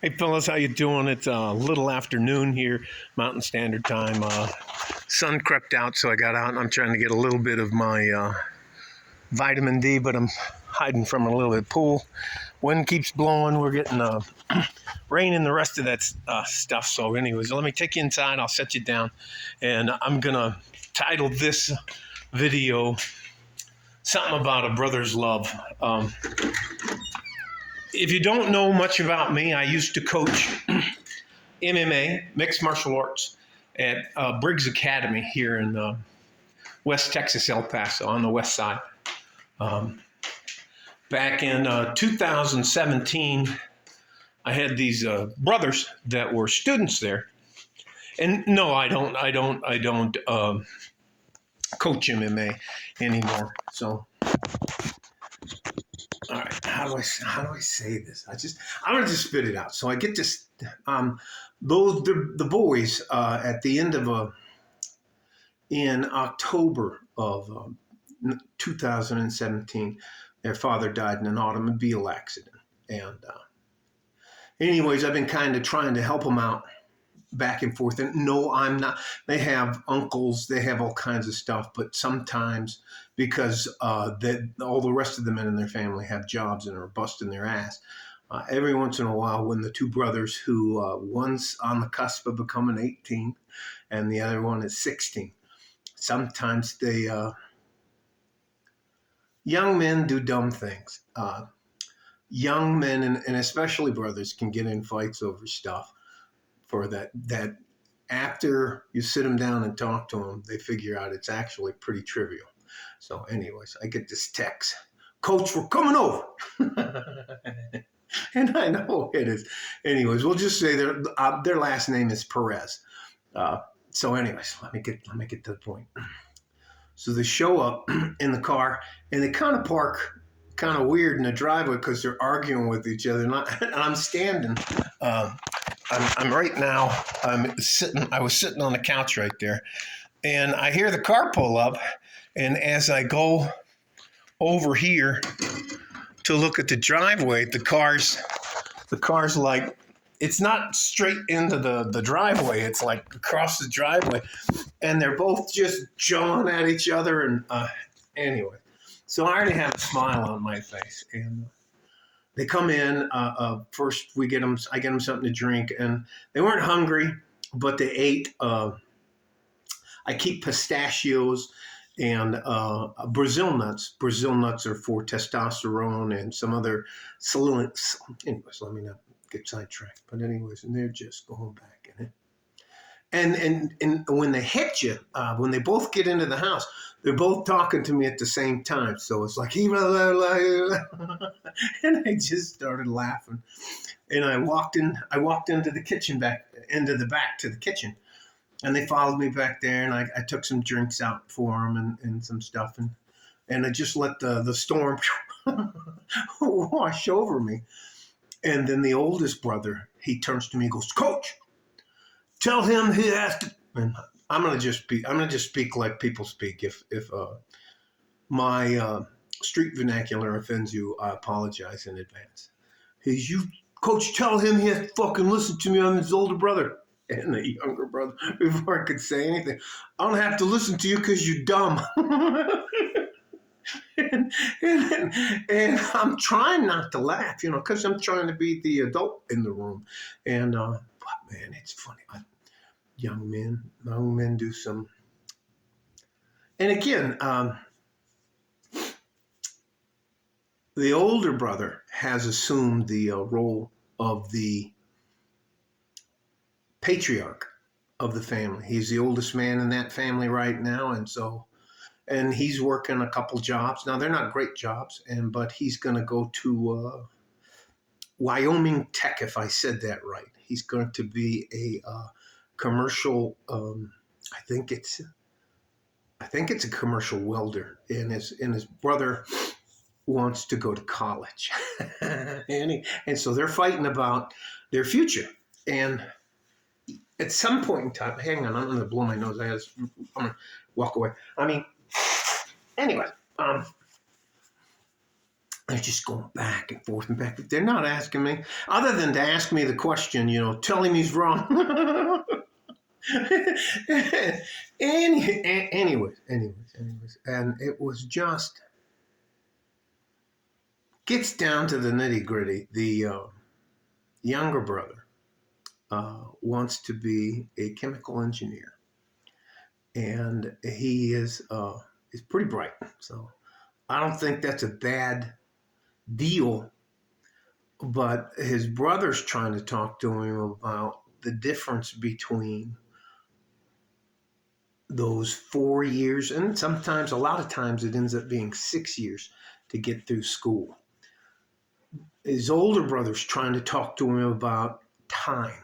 Hey fellas, how you doing? It's a little afternoon here, Mountain Standard Time. Sun crept out, so I got out and I'm trying to get a little bit of my vitamin D, but I'm hiding from a little bit of pool. Wind keeps blowing. We're getting rain and the rest of that stuff. So anyways, let me take you inside. I'll set you down. And I'm going to title this video something about a brother's love. If you don't know much about me, I used to coach MMA, mixed martial arts, at Briggs Academy here in West Texas, El Paso, on the west side. Back in 2017, I had these brothers that were students there. And no, I don't coach MMA anymore. So, all right, how do I say this? I'm gonna just spit it out. So I get this. The boys at the end of in October of 2017, their father died in an automobile accident. And anyways, I've been kind of trying to help them out back and forth. And no, I'm not. They have uncles. They have all kinds of stuff. But sometimes, because all the rest of the men in their family have jobs and are busting their ass, every once in a while, when the two brothers who one's on the cusp of becoming 18 and the other one is 16, sometimes they young men do dumb things. Young men and especially brothers can get in fights over stuff for that after you sit them down and talk to them, they figure out it's actually pretty trivial. So anyways, I get this text, "Coach, we're coming over." And I know it is. Anyways, we'll just say their last name is Perez. So anyways, let me get to the point. So they show up in the car and they kind of park kind of weird in the driveway because they're arguing with each other. And I'm standing. I'm right now. I was sitting on the couch right there, and I hear the car pull up. And as I go over here to look at the driveway, the car's like, it's not straight into the driveway. It's like across the driveway, and they're both just jawing at each other. And anyway, so I already have a smile on my face, and they come in. First, I get them something to drink, and they weren't hungry, but they ate. I keep pistachios and Brazil nuts. Brazil nuts are for testosterone and some other salient. Anyways, let me not get sidetracked. But anyways, and they're just going back in it. And when they hit you, when they both get into the house, they're both talking to me at the same time. So it's like, and I just started laughing. And I walked into the kitchen back to the kitchen. And they followed me back there, and I took some drinks out for them and some stuff. And I just let the storm wash over me. And then the oldest brother, he turns to me and goes, "Coach, tell him he has to." And I'm gonna just speak like people speak. If my street vernacular offends you, I apologize in advance. Coach, tell him he has to fucking listen to me. I'm his older brother. And the younger brother, before I could say anything, "I don't have to listen to you because you're dumb." and I'm trying not to laugh, because I'm trying to be the adult in the room. And but man, it's funny. Young men do some. And again, the older brother has assumed the role of the patriarch of the family. He's the oldest man in that family right now, and he's working a couple jobs. Now they're not great jobs, but he's going to go to Wyoming Tech, if I said that right. He's going to be a commercial. I think it's a commercial welder, and his brother wants to go to college, and so they're fighting about their future. And at some point in time, hang on, I'm going to blow my nose. I'm going to walk away. Anyway, They're just going back and forth and back. They're not asking me, other than to ask me the question, tell him he's wrong. Anyways. And it was just, gets down to the nitty gritty. The younger brother wants to be a chemical engineer, and he's pretty bright. So I don't think that's a bad deal. But his brother's trying to talk to him about the difference between those 4 years, and sometimes, a lot of times, it ends up being 6 years to get through school. His older brother's trying to talk to him about time.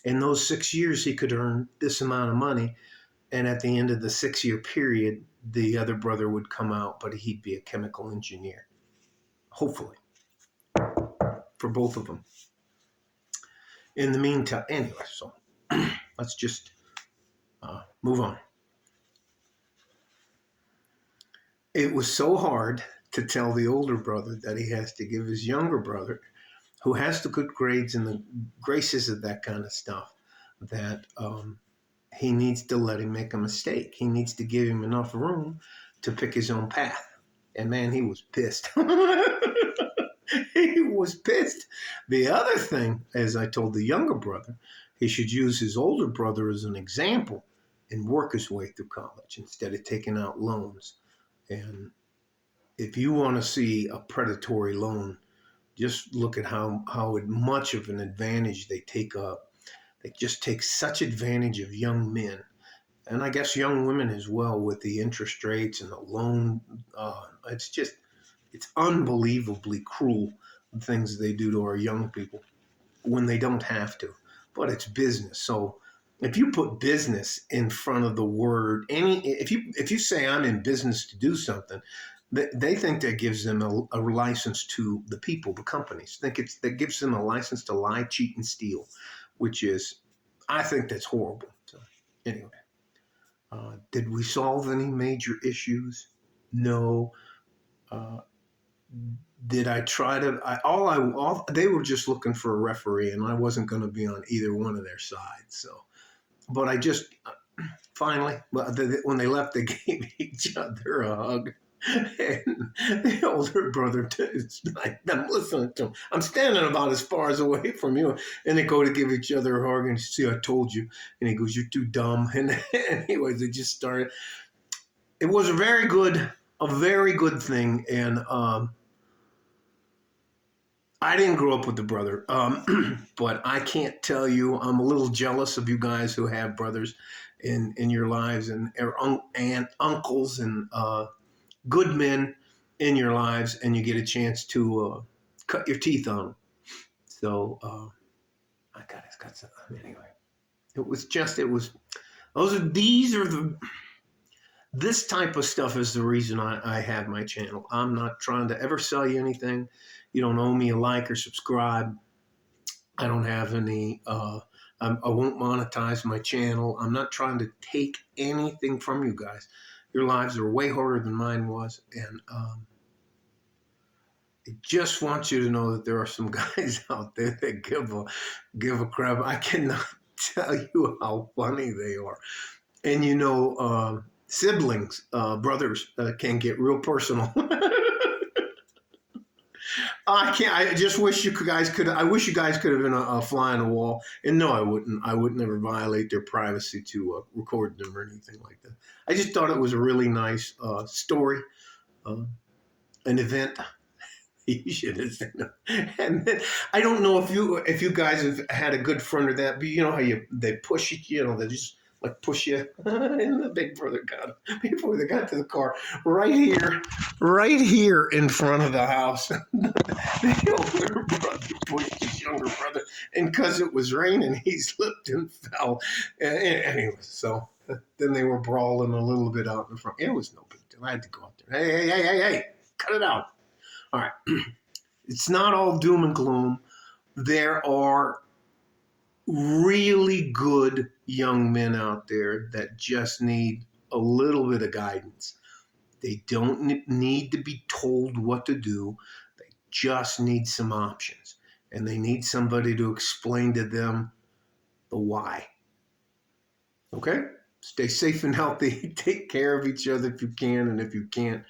In those 6 years, he could earn this amount of money, and at the end of the 6-year period, the other brother would come out, but he'd be a chemical engineer, hopefully, for both of them. In the meantime, anyway, so let's just move on. It was so hard to tell the older brother that he has to give his younger brother, who has the good grades and the graces of that kind of stuff, that he needs to let him make a mistake. He needs to give him enough room to pick his own path. And man, he was pissed. He was pissed. The other thing, as I told the younger brother, he should use his older brother as an example and work his way through college instead of taking out loans. And if you want to see a predatory loan, just look at how much of an advantage they take up. They just take such advantage of young men, and I guess young women as well, with the interest rates and the loan. It's unbelievably cruel, the things they do to our young people when they don't have to. But it's business. So if you put business in front of the word, if you say I'm in business to do something, they think that gives them a license to the people, the companies. That gives them a license to lie, cheat, and steal, which is, I think that's horrible. So anyway, did we solve any major issues? No. Did I try to? They were just looking for a referee, and I wasn't going to be on either one of their sides. So, but I just finally, when they left, they gave each other a hug. And the older brother, I'm listening to him. I'm standing about as far as away from you, and they go to give each other a hug, and see, I told you. And he goes, "You're too dumb." And anyways, they just started. It was a very good thing, and I didn't grow up with the brother, but I can't tell you. I'm a little jealous of you guys who have brothers in your lives, and uncles and good men in your lives, and you get a chance to cut your teeth on them. So it's got some. Anyway, this type of stuff is the reason I have my channel. I'm not trying to ever sell you anything. You don't owe me a like or subscribe. I don't have any, I won't monetize my channel. I'm not trying to take anything from you guys. Your lives are way harder than mine was. And I just want you to know that there are some guys out there that give a crap. I cannot tell you how funny they are. And siblings, brothers, can get real personal. I just wish you guys could. I wish you guys could have been a fly on the wall. And no, I wouldn't. I would never violate their privacy to record them or anything like that. I just thought it was a really nice story, an event. You should have seen it. And then, I don't know if you guys have had a good friend or that, but you know how they push you. They just like push you. And the big brother got before they got to the car, right here in front of the house. The older brother pushed his younger brother, and because it was raining, he slipped and fell. Anyway, so then they were brawling a little bit out in front. It was no big deal. I had to go out there. Hey, cut it out. All right. It's not all doom and gloom. There are really good young men out there that just need a little bit of guidance. They don't need to be told what to do. They just need some options. And they need somebody to explain to them the why. Okay? Stay safe and healthy. Take care of each other if you can. And if you can't,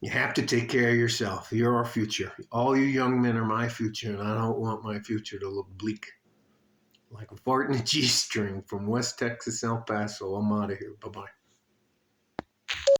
you have to take care of yourself. You're our future. All you young men are my future, and I don't want my future to look bleak. Like a fart in a G string from West Texas, El Paso. I'm out of here. Bye-bye.